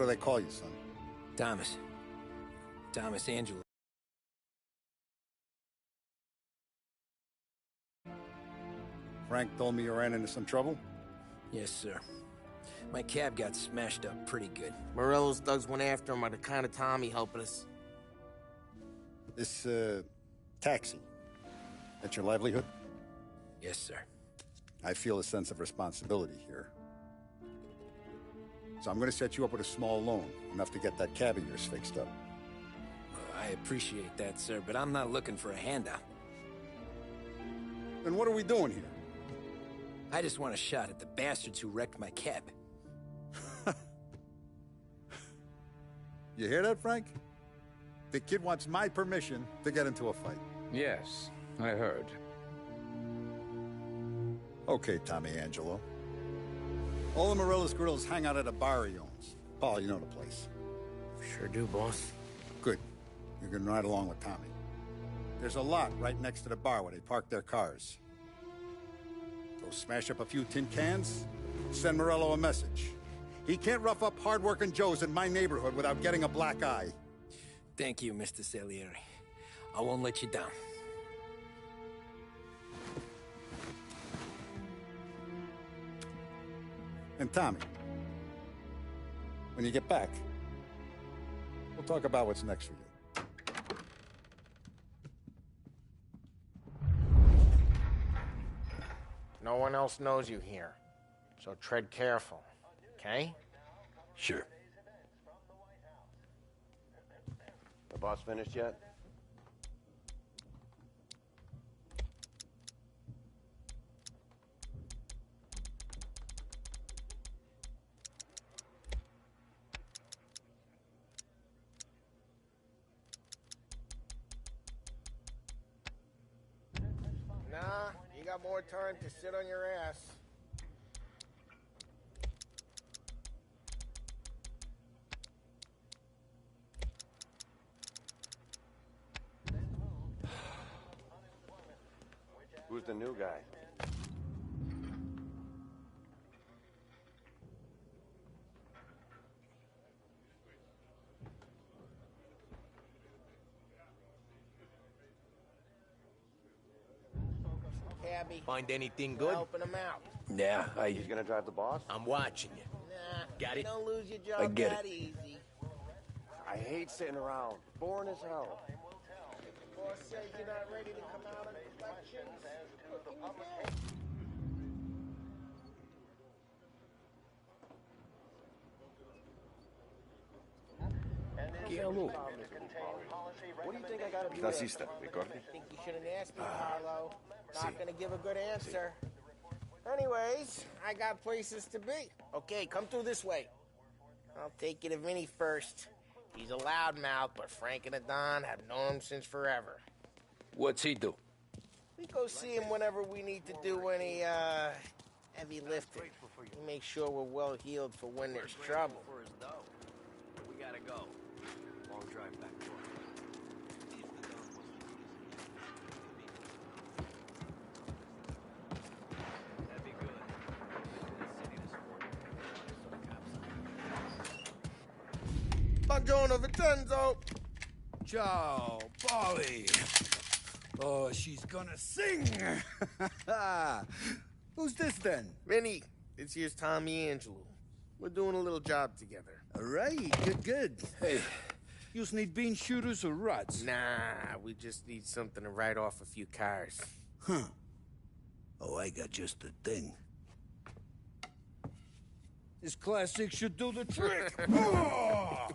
do they call you, son? Thomas. Thomas Angelo. Frank told me you ran into some trouble? Yes, sir. My cab got smashed up pretty good. Morello's thugs went after him on account of Tommy helping us. This, taxi. That's your livelihood? Yes, sir. I feel a sense of responsibility here. So I'm gonna set you up with a small loan, enough to get that cab of yours fixed up. I appreciate that, sir, but I'm not looking for a handout. Then what are we doing here? I just want a shot at the bastards who wrecked my cab. You hear that, Frank? The kid wants my permission to get into a fight. Yes, I heard. Okay, Tommy Angelo. All the Morello's grills hang out at a bar he owns. Paul, you know the place. Sure do, boss. Good. You can ride along with Tommy. There's a lot right next to the bar where they park their cars. Go smash up a few tin cans, send Morello a message. He can't rough up hard-working Joes in my neighborhood without getting a black eye. Thank you, Mr. Salieri. I won't let you down. And Tommy, when you get back, we'll talk about what's next for you. No one else knows you here, so tread careful, okay? Sure. The boss finished yet? Nah, you got more time to sit on your ass. Who's the new guy? Cabby. Find anything good? Helping him out. Yeah, He's gonna drive the boss? I'm watching you. Nah, Got it? Don't lose your job I get that it. easy. I hate sitting around. Boring as hell. Boss says you're not ready to come out on collections. What can you do? What do you think I gotta do? Nazista, ricordi? I think you shouldn't ask me, Carlo. Not gonna give a good answer. Anyways, I got places to be. Okay, come through this way. I'll take you to Vinny first. He's a loudmouth, but Frank and the Don have known him since forever. What's he do? We go see him whenever we need to do any, heavy lifting. We make sure we're well healed for when there's trouble. We gotta go. Long drive back to That'd be good. Buongiorno, Vincenzo! Ciao, Polly. Oh, she's gonna sing. Who's this then? Vinny, this here's Tommy Angelo. We're doing a little job together. All right, good. Hey, you need bean shooters or rods? Nah, we just need something to write off a few cars. Huh. Oh, I got just the thing. This classic should do the trick. Oh!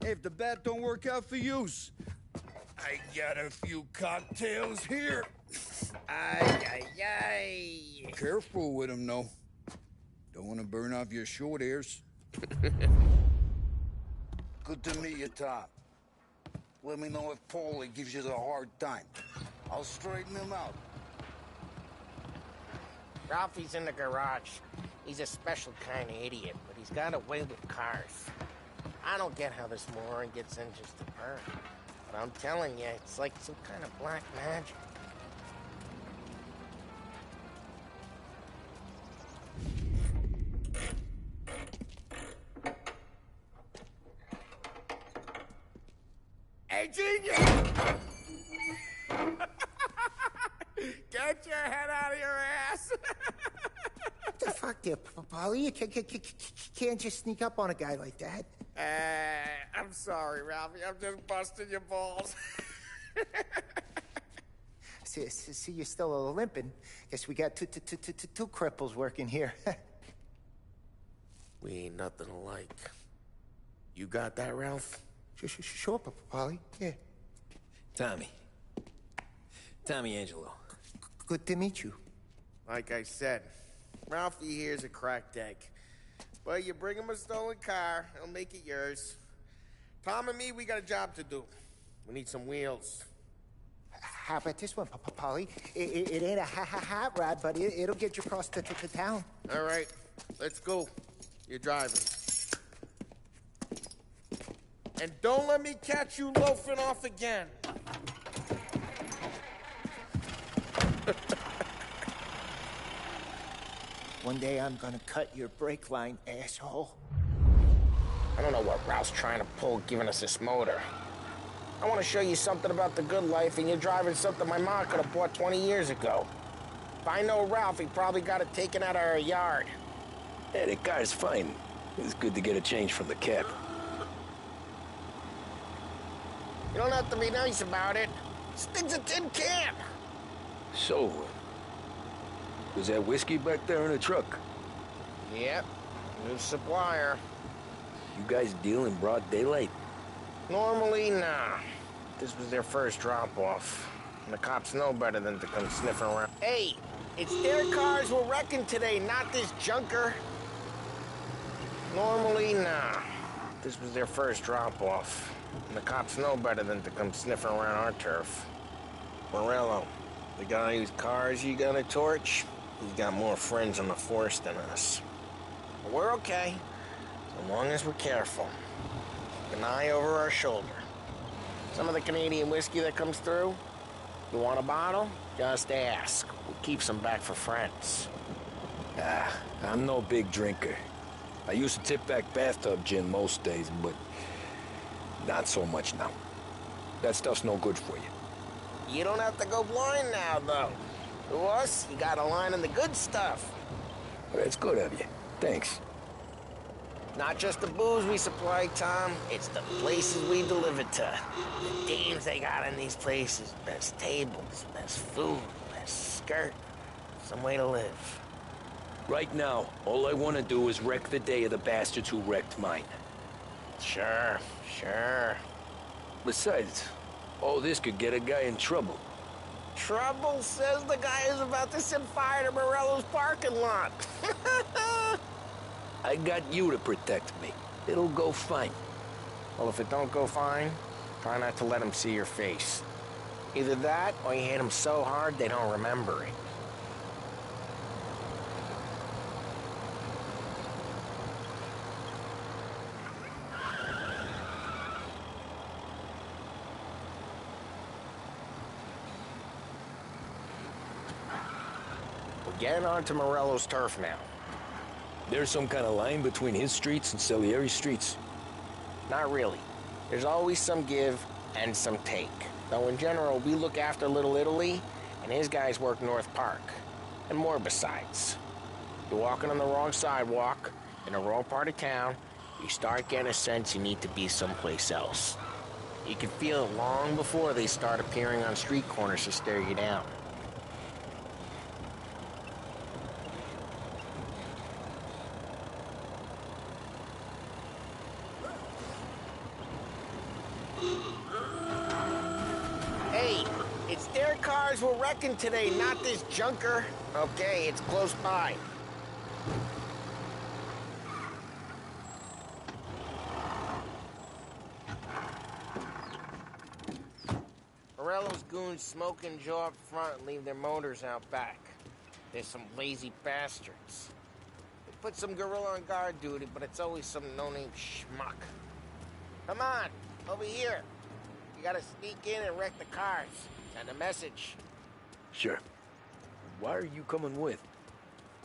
Hey, if the bat don't work out for yous, I got a few cocktails here. Ay. Careful with them, though. Don't want to burn off your short hairs. Good to meet you, Tom. Let me know if Paulie gives you the hard time. I'll straighten him out. Ralphie's in the garage. He's a special kind of idiot, but he's got a way with cars. I don't get how this moron gets engines to burn. But I'm telling you, it's like some kind of black magic. Hey, genius! Get your head out of your ass! What the fuck there, Polly? You can't just sneak up on a guy like that. I'm sorry, Ralphie. I'm just busting your balls. See, you're still limping. Guess we got two cripples working here. We ain't nothing alike. You got that, Ralph? Sure, Polly. Yeah. Tommy. Tommy Angelo. Good to meet you. Like I said, Ralphie here's a cracked egg. But you bring him a stolen car, he'll make it yours. Tom and me, we got a job to do. We need some wheels. How about this one, Polly? It ain't a hot rod, but it'll get you across to town. All right, let's go. You're driving. And don't let me catch you loafing off again. One day I'm gonna cut your brake line, asshole. I don't know what Ralph's trying to pull giving us this motor. I want to show you something about the good life, and you're driving something my mom could have bought 20 years ago. If I know Ralph, he probably got it taken out of our yard. Yeah, the car's fine. It's good to get a change from the cab. You don't have to be nice about it. This thing's a tin can. So, was that whiskey back there in the truck? Yep, new supplier. You guys deal in broad daylight? Normally, nah. This was their first drop-off. And the cops know better than to come sniffing around. Hey, it's their cars we're wrecking today, not this junker. Normally, nah. This was their first drop-off. And the cops know better than to come sniffing around our turf. Morello, the guy whose cars you got a torch, he's got more friends on the force than us. But we're okay, so long as we're careful. An eye over our shoulder. Some of the Canadian whiskey that comes through, you want a bottle? Just ask. We'll keep some back for friends. I'm no big drinker. I used to tip back bathtub gin most days, but not so much now. That stuff's no good for you. You don't have to go blind now, though. To us, you got a line on the good stuff. Well, that's good of you. Thanks. Not just the booze we supply, Tom. It's the places we deliver to. The dames they got in these places. Best tables, best food, best skirt. Some way to live. Right now, all I want to do is wreck the day of the bastards who wrecked mine. Sure. Besides, all this could get a guy in trouble. Trouble, says the guy who's about to set fire to Morello's parking lot. I got you to protect me. It'll go fine. Well, if it don't go fine, try not to let them see your face. Either that, or you hit them so hard they don't remember it. We're getting onto Morello's turf now. There's some kind of line between his streets and Salieri's streets. Not really. There's always some give and some take. Though in general, we look after Little Italy, and his guys work North Park. And more besides. You're walking on the wrong sidewalk, in the wrong part of town, you start getting a sense you need to be someplace else. You can feel it long before they start appearing on street corners to stare you down. Hey, it's their cars we're wrecking today, not this junker. Okay, it's close by. Morello's goons smoke and jaw up front and leave their motors out back. They're some lazy bastards. They put some gorilla on guard duty, but it's always some no-name schmuck. Come on, over here. You gotta sneak in and wreck the cars. Send a message. Sure. Why are you coming with?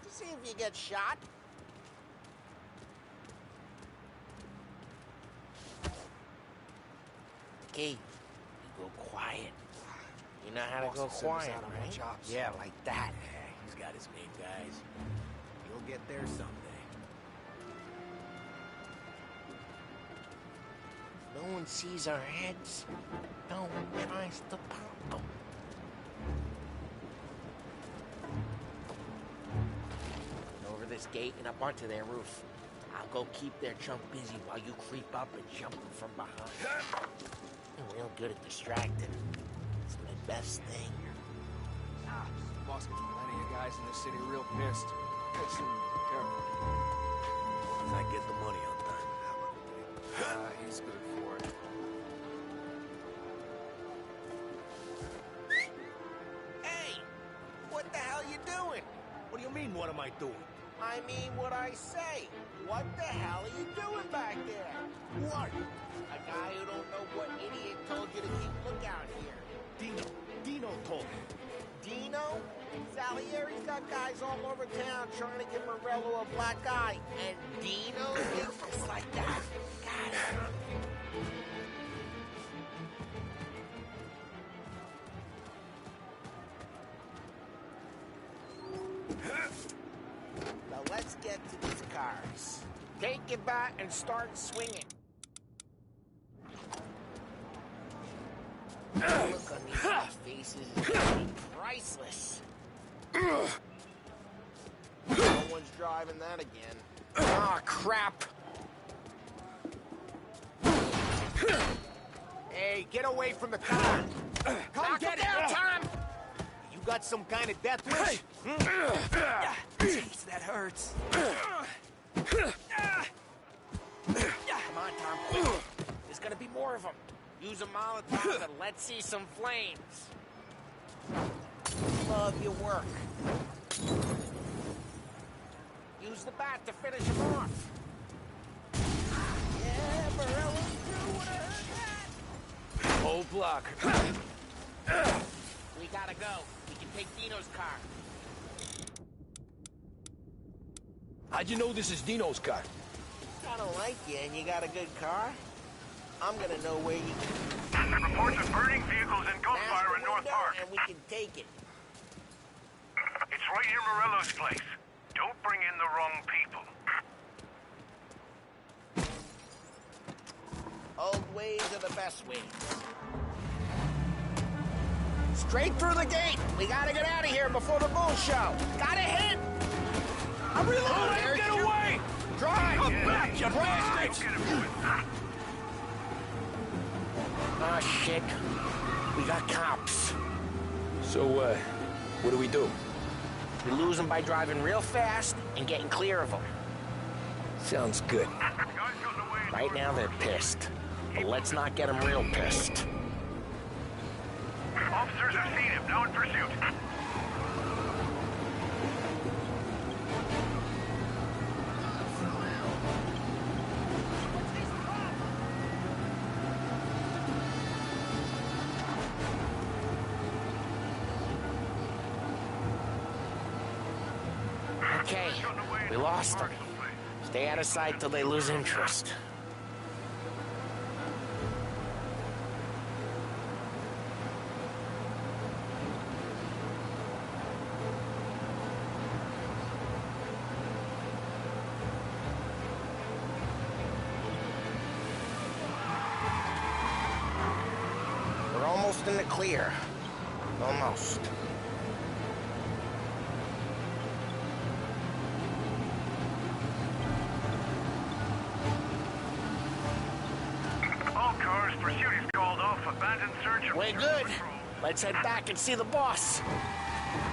To see if you get shot. Okay, go quiet. You know how to go quiet, right? Yeah, like that. He's got his main guys. He'll get there someday. No one sees our heads. No one tries to pop them. Over this gate and up onto their roof. I'll go keep their chunk busy while you creep up and jump them from behind. I'm real good at distracting. It's my best thing. Boss gets plenty of guys in this city real pissed. Makes him careful. Once I get the money on time. He's good for it. Hey! What the hell you doing? What do you mean, what am I doing? I mean what I say. What the hell are you doing back there? What? A guy who don't know what idiot told you to keep lookout here. Dino told me. Dino? Salieri's got guys all over town trying to give Morello a black eye. And Dino thinks just like that. Got it. Now let's get to these cars. Take your bat and start swinging. The look on these guys' faces is gonna be priceless. No one's driving that again. Ah, crap! Hey, get away from the car! Come get it down, Tom! You got some kind of death wish? Jeez, that hurts. Come on, Tom, quick. There's gonna be more of them. Use a Molotov and let's see some flames. Love your work. Use the bat to finish him off. Yeah, Morello's through when I heard that. Whole block. We gotta go. We can take Dino's car. How'd you know this is Dino's car? I don't like you and you got a good car. I'm gonna know where you can... Reports of burning vehicles and gunfire in North Park. And we can take it. It's right near Morello's place. Don't bring in the wrong people. Old ways are the best ways. Straight through the gate. We gotta get out of here before the bull show. Gotta hit. I'm reloading. Get away! Drive. Come back, you bastards! Oh, shit. We got cops. So, what do we do? We lose them by driving real fast and getting clear of them. Sounds good. Right now they're pissed. But let's not get them real pissed. Officers have seen him, now in pursuit. Okay, we lost them. Stay out of sight till they lose interest. We're almost in the clear. Almost. All cars, pursuit is called off. Abandoned search. We're good. Let's head back and see the boss.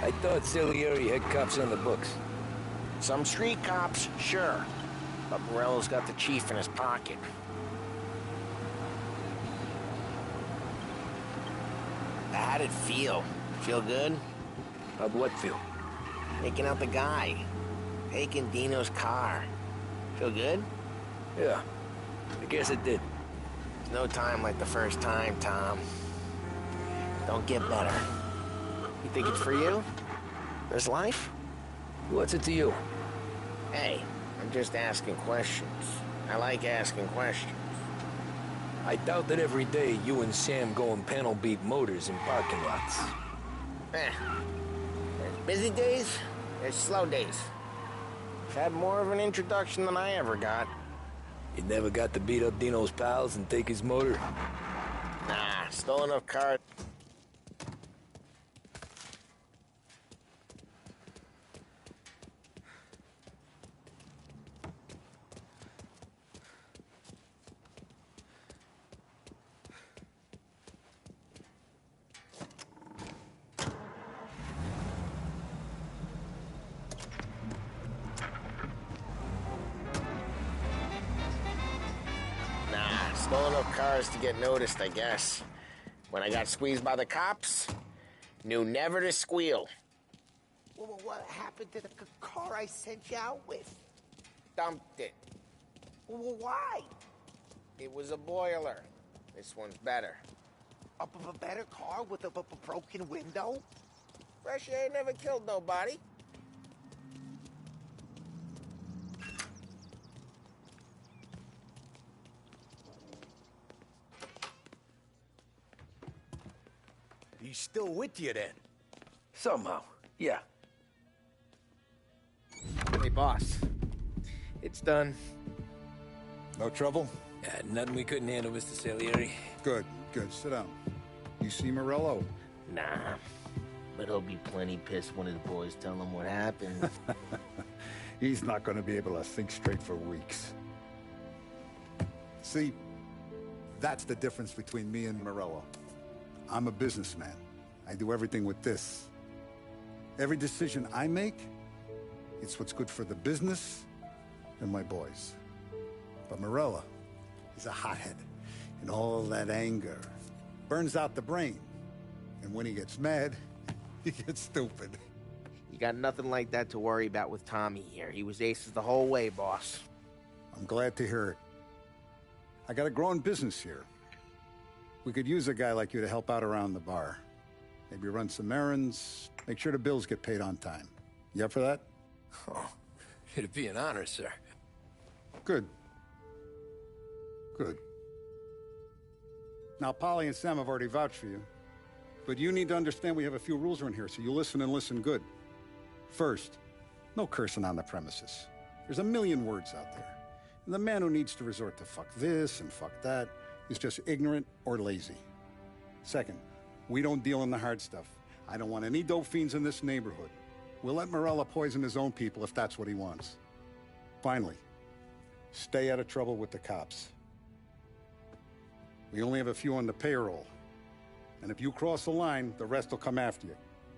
I thought Salieri had cops on the books. Some street cops, sure. But Morello's got the chief in his pocket. How'd it feel? Feel good? How'd what feel? Taking out the guy. Taking Dino's car. Feel good? Yeah, I guess it did. There's no time like the first time, Tom. Don't get better. You think it's for you? This life? What's it to you? Hey, I'm just asking questions. I like asking questions. I doubt that every day you and Sam go and panel beat motors in parking lots. There's busy days, there's slow days. Had more of an introduction than I ever got. You never got to beat up Dino's pals and take his motor? Nah, stole enough cars. Stole enough cars to get noticed, I guess. When I got squeezed by the cops, knew never to squeal. Well, what happened to the car I sent you out with? Dumped it. Well, why? It was a boiler. This one's better. A better car with a broken window? Fresh air never killed nobody. He's still with you then? Somehow, yeah. Hey, boss. It's done. No trouble? Nothing we couldn't handle, Mr. Salieri. Good, good. Sit down. You see Morello? Nah. But he'll be plenty pissed when his boys tell him what happened. He's not going to be able to think straight for weeks. See, that's the difference between me and Morello. I'm a businessman. I do everything with this. Every decision I make, it's what's good for the business and my boys. But Morello, he's a hothead. And all that anger burns out the brain. And when he gets mad, he gets stupid. You got nothing like that to worry about with Tommy here. He was aces the whole way, boss. I'm glad to hear it. I got a growing business here. We could use a guy like you to help out around the bar. Maybe run some errands, make sure the bills get paid on time. You up for that? Oh, it'd be an honor, sir. Good. Good. Now, Polly and Sam have already vouched for you. But you need to understand we have a few rules around here, so you listen and listen good. First, no cursing on the premises. There's a million words out there. And the man who needs to resort to fuck this and fuck that is just ignorant or lazy. Second, we don't deal in the hard stuff. I don't want any dope fiends in this neighborhood. We'll let Morello poison his own people if that's what he wants. Finally, stay out of trouble with the cops. We only have a few on the payroll. And if you cross the line, the rest will come after you.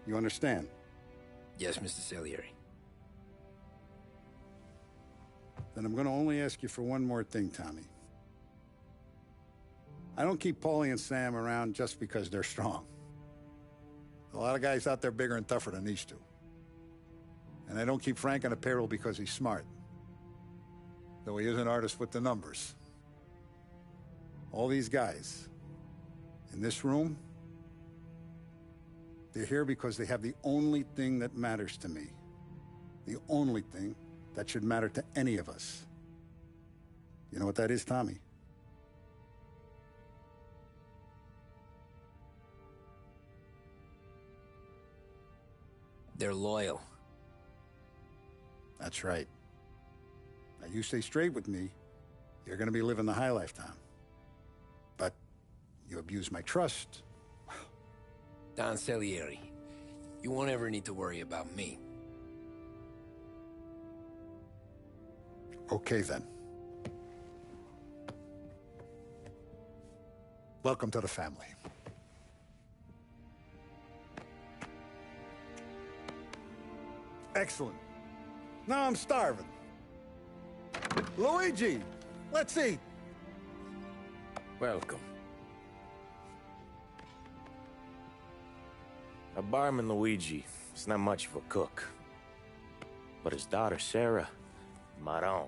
You understand? Yes, Mr. Salieri. Then I'm going to only ask you for one more thing, Tommy. I don't keep Paulie and Sam around just because they're strong. A lot of guys out there bigger and tougher than these two. And I don't keep Frank on a payroll because he's smart. Though he is an artist with the numbers. All these guys in this room, they're here because they have the only thing that matters to me. The only thing that should matter to any of us. You know what that is, Tommy? They're loyal. That's right. Now, you stay straight with me, you're gonna be living the high life, Tom. But you abuse my trust. Don Salieri, you won't ever need to worry about me. Okay, then. Welcome to the family. Excellent. Now I'm starving. Luigi, let's eat. Welcome. A barman Luigi is not much of a cook. But his daughter Sarah, Maron.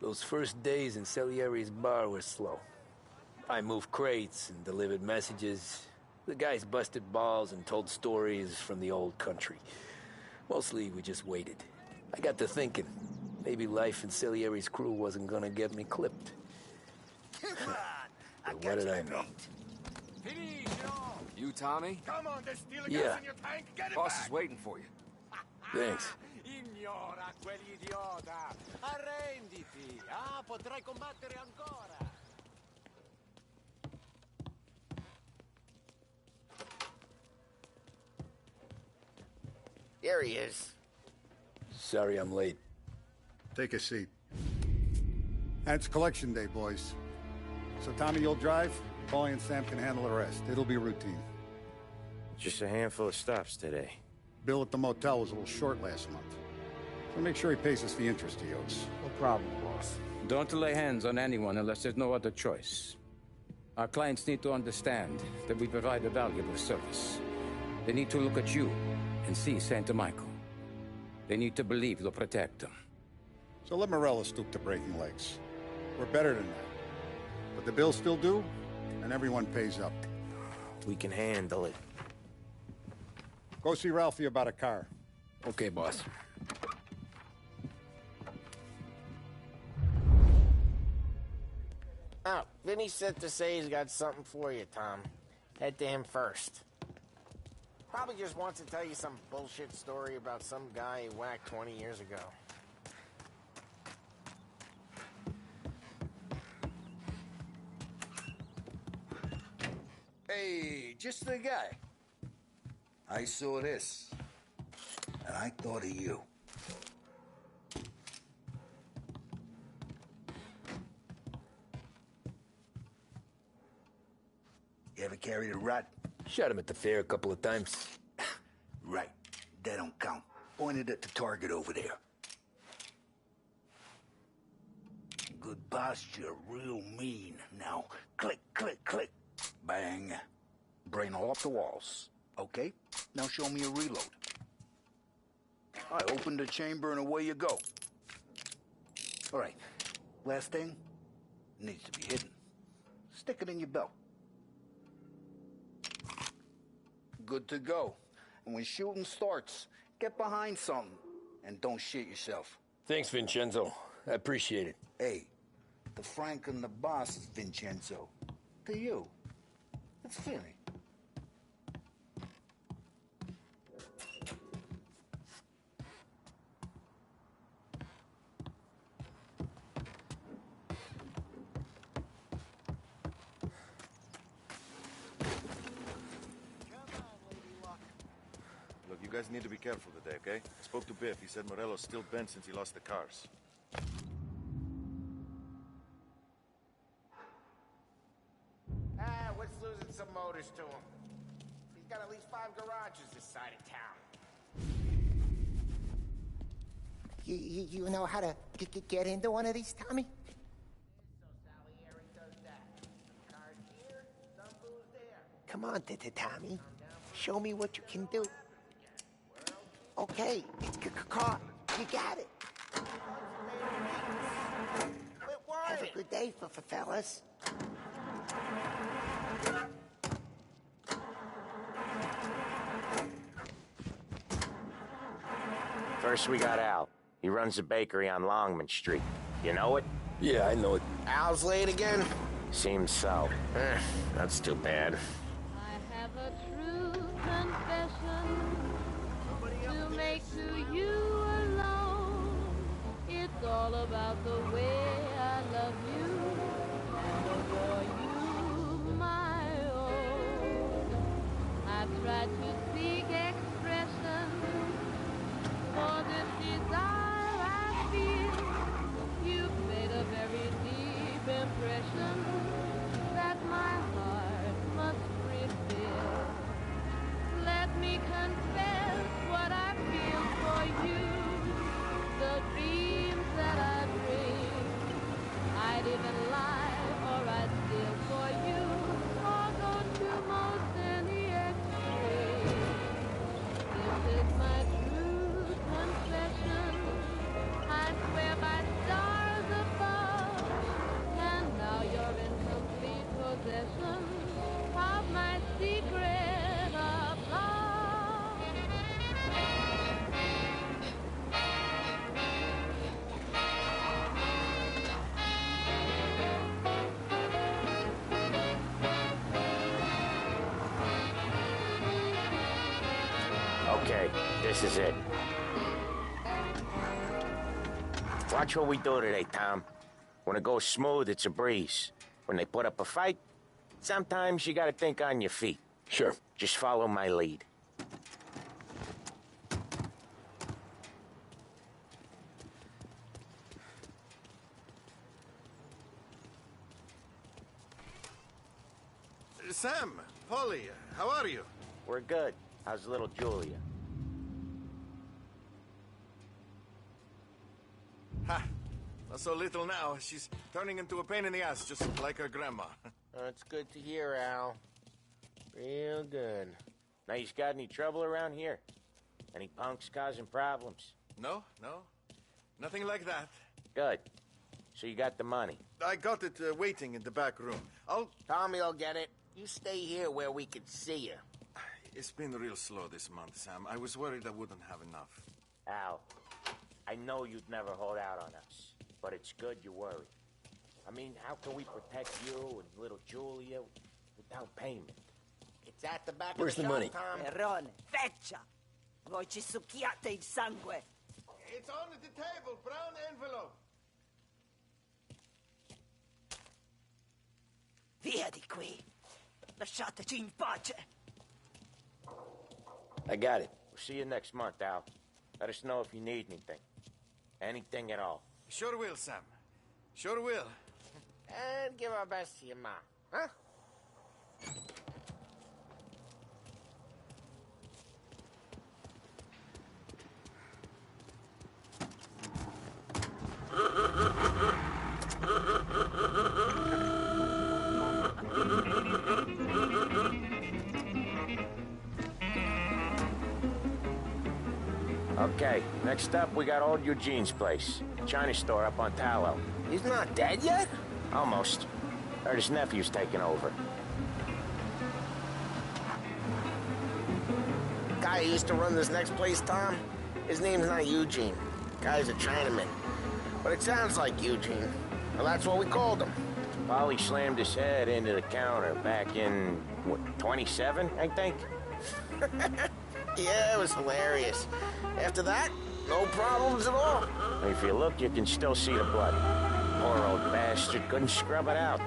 Those first days in Salieri's bar were slow. I moved crates and delivered messages. The guys busted balls and told stories from the old country. Mostly, we just waited. I got to thinking, maybe life in Salieri's crew wasn't gonna get me clipped. But what did I know? You, Tommy? Come on, there's steel Yeah. gas in your tank. Get it Boss back. is waiting for you. Thanks. Ignora quell'idiota! Arrenditi! Ah, potrai combattere ancora! There he is. Sorry I'm late. Take a seat. And it's collection day, boys. So Tommy, you'll drive. Paulie and Sam can handle the rest. It'll be routine. Just a handful of stops today. Bill at the motel was a little short last month. So make sure he pays us the interest he owes. No problem, boss. Don't lay hands on anyone unless there's no other choice. Our clients need to understand that we provide a valuable service. They need to look at you and see Santa Michael. They need to believe you'll protect them. So let Morello stoop to breaking legs. We're better than that. But the bill's still due, and everyone pays up. We can handle it. Go see Ralphie about a car. Okay, boss. Oh, Vinny sent to say he's got something for you, Tom. Head to him first. Probably just wants to tell you some bullshit story about some guy he whacked 20 years ago. Hey, just the guy. I saw this, and I thought of you. You ever carried a rat? Shot him at the fair a couple of times. Right. That don't count. Pointed at the target over there. Good posture, real mean. Now, click, click, click. Bang. Brain all off the walls. Okay, now show me a reload. I open the chamber and away you go. All right, last thing, needs to be hidden. Stick it in your belt. Good to go. And when shooting starts, get behind something and don't shit yourself. Thanks, Vincenzo. I appreciate it. Hey, the Frank and the boss is Vincenzo. To you, it's Vinny. Look, you guys need to be careful today, okay? I spoke to Biff. He said Morello's still bent since he lost the cars. What's losing some motors to him? He's got at least 5 garages this side of town. You know how to get into one of these, Tommy? So Salieri does that. Cars here, some booze there. Come on, Tommy. Show me what you can do. Okay, it's caught. You got it. Have a good day, fellas. First we got Al. He runs a bakery on Longman Street. You know it? Yeah, I know it. Al's late again? Seems so. That's too bad. I have a true confession to make to you alone. It's all about the way I love you and adore you, my own. I've tried to seek expression for this desire I feel. You've made a very deep impression that my heart must reveal. Let me confess what I feel for you, the dreams that I dream. I'd even lie or I'd steal for you, or go to most any extreme. This is my true confession. I swear by stars above, This is it. Watch what we do today, Tom. When it goes smooth, it's a breeze. When they put up a fight, sometimes you gotta think on your feet. Sure. Just follow my lead. Sam, Polly, how are you? We're good. How's little Julia? Ha! Not so little now. She's turning into a pain in the ass, just like her grandma. That's good to hear, Al. Real good. Now, you got any trouble around here? Any punks causing problems? No. Nothing like that. Good. So you got the money? I got it waiting in the back room. Tommy will get it. You stay here where we can see you. It's been real slow this month, Sam. I was worried I wouldn't have enough. Al, I know you'd never hold out on us, but it's good you worry. I mean, how can we protect you and little Julia without payment? It's at the back Where's of the the money? shop, Tom. Perrone, feccia! Voi ci succhiate il sangue! It's on the table, brown envelope. Via di qui! Lasciateci in pace! I got it. We'll see you next month, Al. Let us know if you need anything. Anything at all. Sure will, Sam. Sure will. And give our best to your mom, huh? Okay, next up, we got old Eugene's place. China store up on Tallow. He's not dead yet? Almost. Heard his nephew's taking over. Guy who used to run this next place, Tom, his name's not Eugene. Guy's a Chinaman. But it sounds like Eugene. Well, that's what we called him. Polly slammed his head into the counter back in, what, 27, I think? Yeah, it was hilarious. After that, no problems at all. If you look, you can still see the blood. Poor old bastard couldn't scrub it out.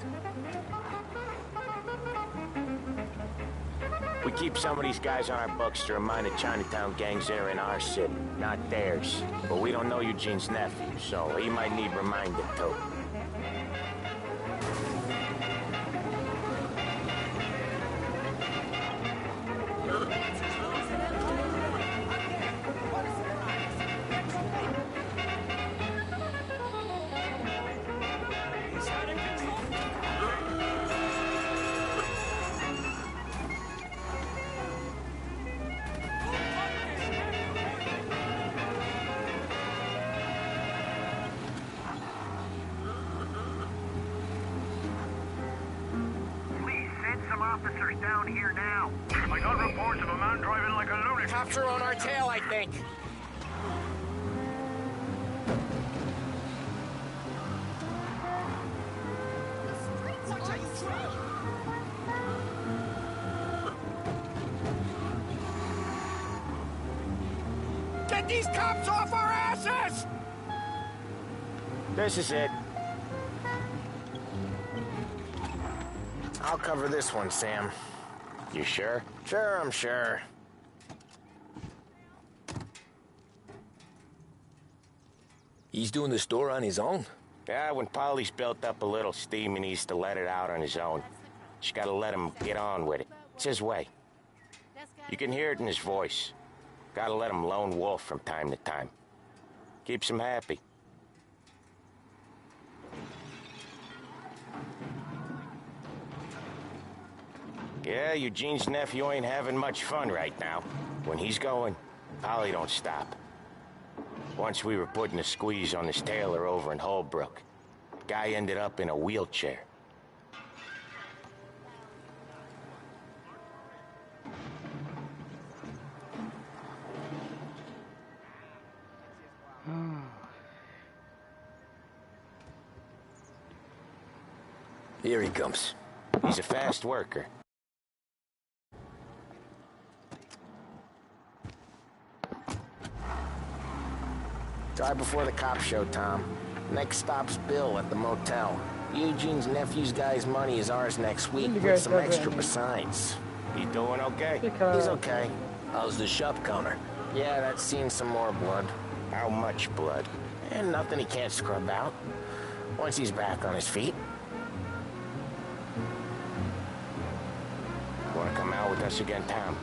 We keep some of these guys on our books to remind the Chinatown gangs they're in our city, not theirs. But we don't know Eugene's nephew, so he might need reminded too. Officers down here now. I got reports of a man driving like a lunatic. Cops are on our tail, I think. Get these cops off our asses! This is it. I'll cover this one, Sam. You sure? Sure, I'm sure. He's doing the store on his own? Yeah, when Polly's built up a little steam, he needs to let it out on his own. Just gotta let him get on with it. It's his way. You can hear it in his voice. Gotta let him lone wolf from time to time. Keeps him happy. Yeah, Eugene's nephew ain't having much fun right now. When he's going, Polly don't stop. Once we were putting a squeeze on this tailor over in Holbrook. Guy ended up in a wheelchair. Here he comes. He's a fast worker. Drive before the cops show, Tom. Next stop's Bill at the motel. Eugene's nephew's guy's money is ours next week, with some extra besides. He doing okay? He's okay. How's the shop counter? Yeah, that's seen some more blood. How much blood? And nothing he can't scrub out. Once he's back on his feet. Want to come out with us again, Tom?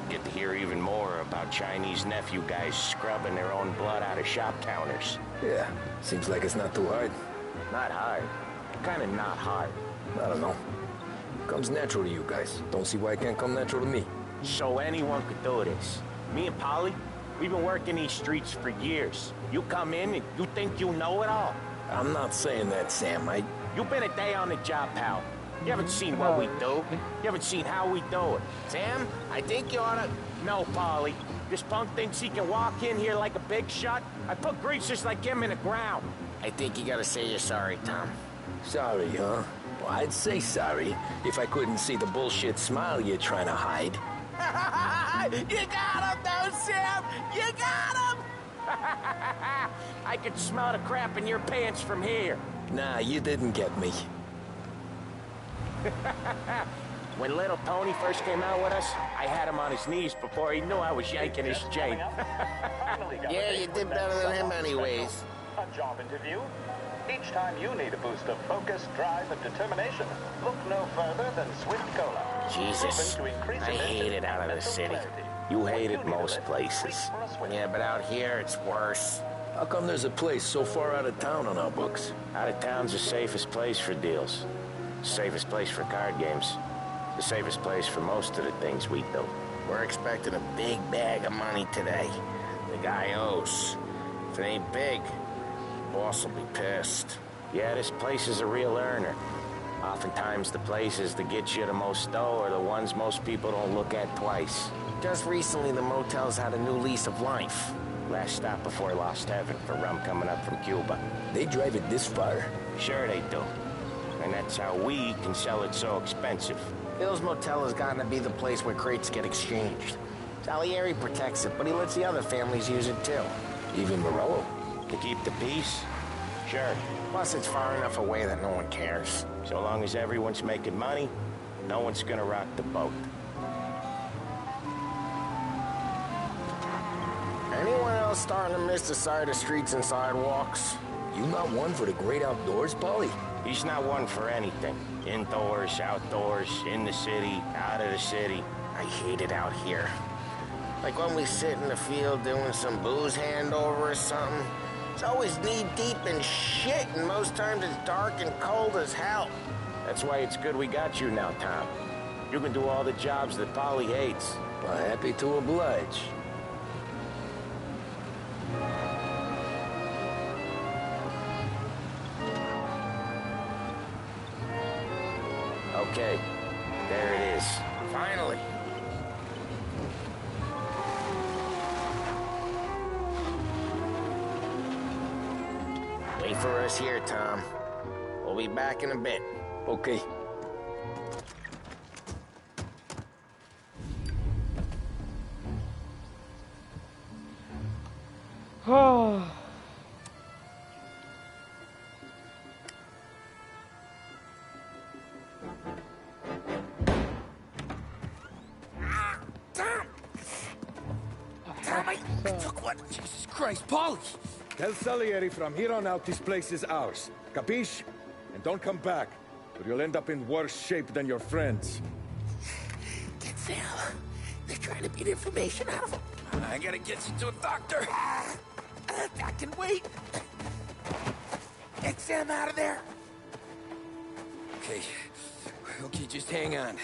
Get to hear even more about Chinese nephew guys scrubbing their own blood out of shop counters. Yeah, seems like it's not too hard. Not hard. Kinda not hard. I don't know. Comes natural to you guys. Don't see why it can't come natural to me. So anyone could do this. Me and Polly, we've been working these streets for years. You come in and you think you know it all. I'm not saying that, Sam. You've been a day on the job, pal. You haven't seen what we do. You haven't seen how we do it. Sam, I think you oughta... No, Polly. This punk thinks he can walk in here like a big shot. I put greasers like him in the ground. I think you gotta say you're sorry, Tom. Sorry, huh? Well, I'd say sorry if I couldn't see the bullshit smile you're trying to hide. You got him, though, Sam! You got him! I could smell the crap in your pants from here. Nah, you didn't get me. When little Tony first came out with us, I had him on his knees before he knew I was yanking his chain. Yeah, you did better than him anyways. A job interview? Each time you need a boost of focus, drive, and determination, look no further than Swift Cola. Jesus, I hate it out of the city. You hate it most places. Yeah, but out here, it's worse. How come there's a place so far out of town on our books? Out of town's the safest place for deals. Safest place for card games. The safest place for most of the things we do. We're expecting a big bag of money today. The guy owes. If it ain't big, the boss will be pissed. Yeah, this place is a real earner. Oftentimes the places that get you the most dough are the ones most people don't look at twice. Just recently the motel's had a new lease of life. Last stop before Lost Heaven for rum coming up from Cuba. They drive it this far? Sure they do. And that's how we can sell it so expensive. Bill's Motel has gotten to be the place where crates get exchanged. Salieri protects it, but he lets the other families use it too. Even Morello? To keep the peace? Sure. Plus it's far enough away that no one cares. So long as everyone's making money, no one's gonna rock the boat. Anyone else starting to miss the side of streets and sidewalks? You not one for the great outdoors, Polly? He's not one for anything. Indoors, outdoors, in the city, out of the city. I hate it out here. Like when we sit in the field doing some booze handover or something. It's always knee-deep in shit, and most times it's dark and cold as hell. That's why it's good we got you now, Tom. You can do all the jobs that Polly hates. Well, happy to oblige. Okay, there it is. Finally. Wait for us here, Tom. We'll be back in a bit. Okay. Oh. Jesus Christ, Polly! Tell Salieri from here on out this place is ours. Capiche? And don't come back, or you'll end up in worse shape than your friends. Get Sam. They're trying to beat information out of him. I gotta get you to a doctor. I can wait. Get Sam out of there. Okay. Okay, just hang on.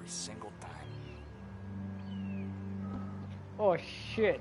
every single time. Oh shit.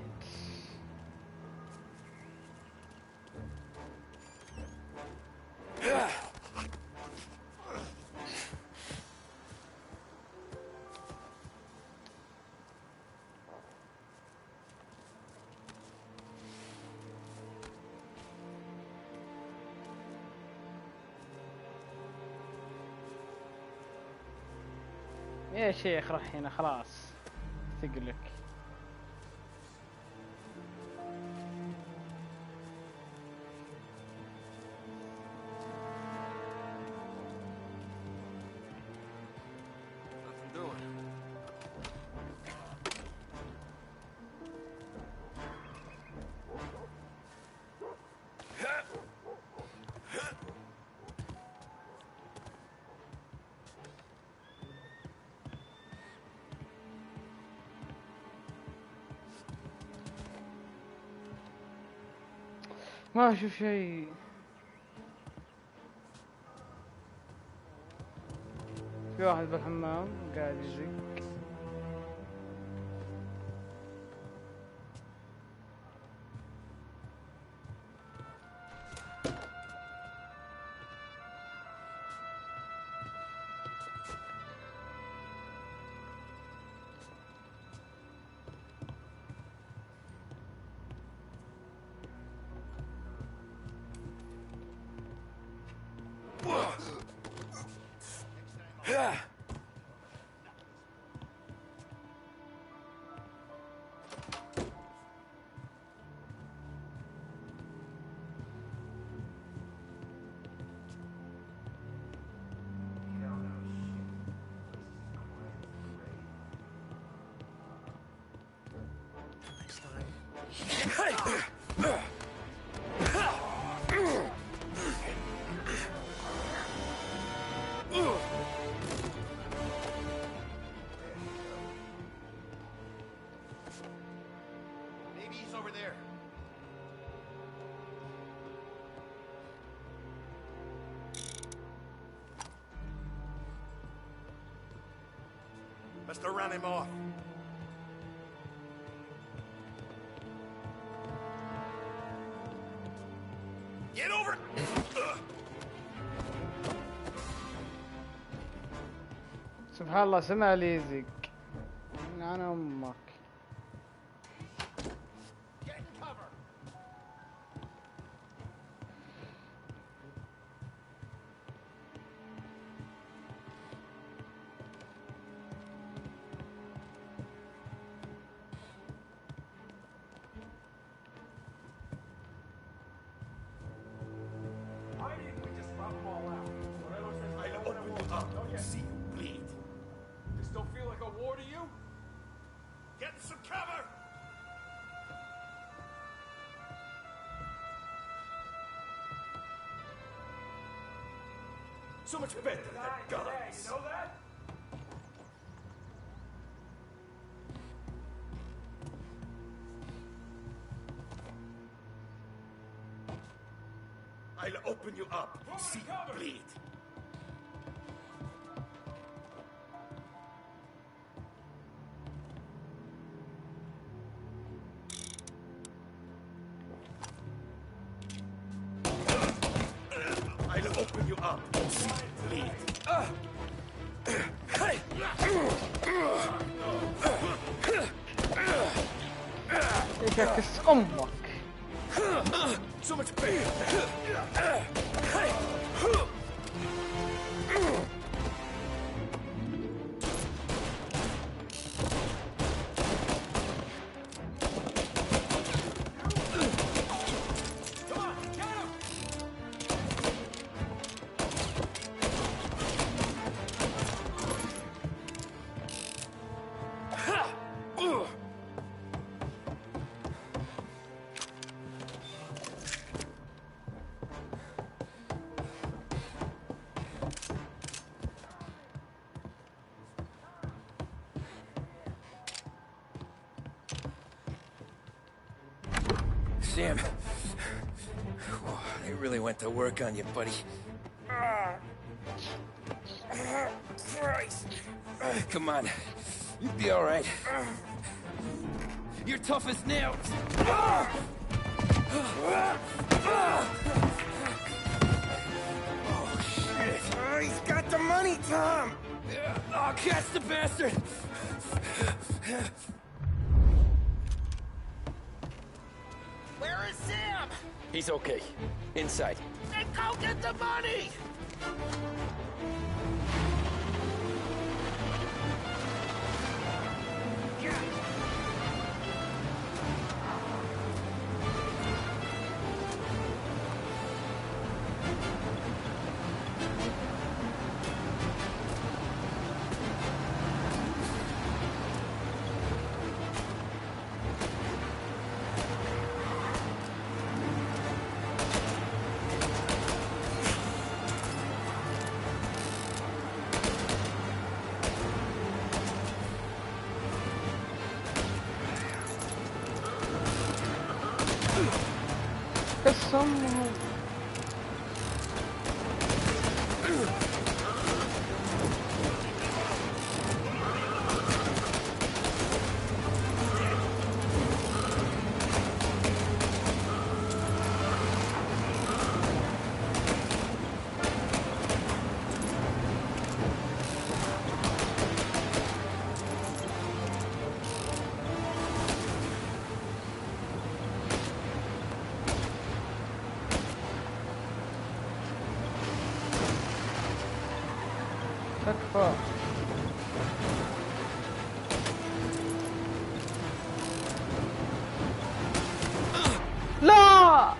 يا شيخ رح هنا خلاص ثقلك. Nothing doing. ما اشوف شيء. في واحد بالحمام قاعد يزق. Maybe he's over there. Must have run him off. Get over! سبحان الله سمع لي يزق. انا امك. Get in cover! Why didn't we just pop them all out? I'll open you up. See you bleed. This don't feel like a war to you? Get some cover! So much better than guns. You know that? I'll open you up. See you bleed. I'll open you up. See you bleed. ايش اكس امك. So much pain. Sam. They really went to work on you, buddy. Christ. Come on. You'll be all right. You're tough as nails. Oh, shit. Oh, he's got the money, Tom. Oh, catch the bastard. Where is Sam? He's okay. Inside. Then go get the money! تكفى. لا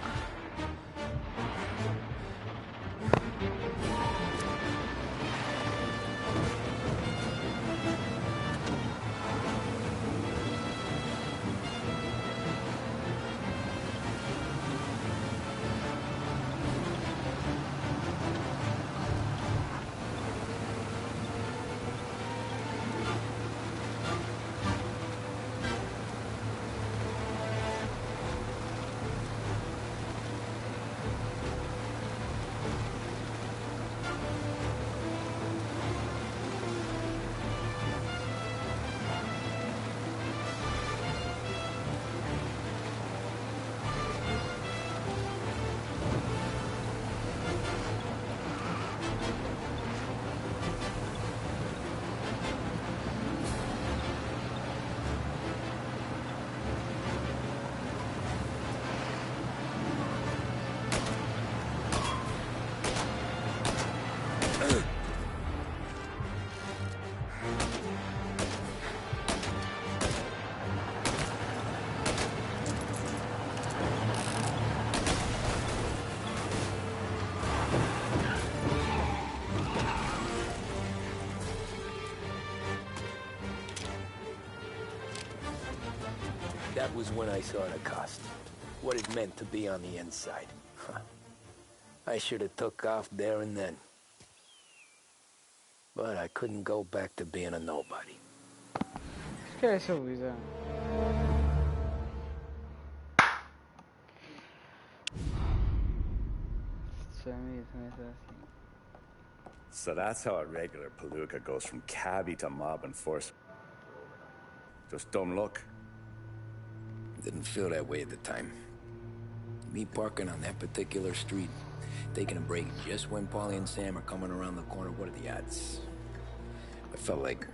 That was when I saw the cost. What it meant to be on the inside. Huh. I should have took off there and then. But I couldn't go back to being a nobody. ايش قاعد يسوي ذا؟ So that's how a regular palooka goes from cabbie to mob enforcement. Just dumb luck. Didn't feel that way at the time. Me parking on that particular street, taking a break just when Paulie and Sam are coming around the corner, what are the odds? I felt like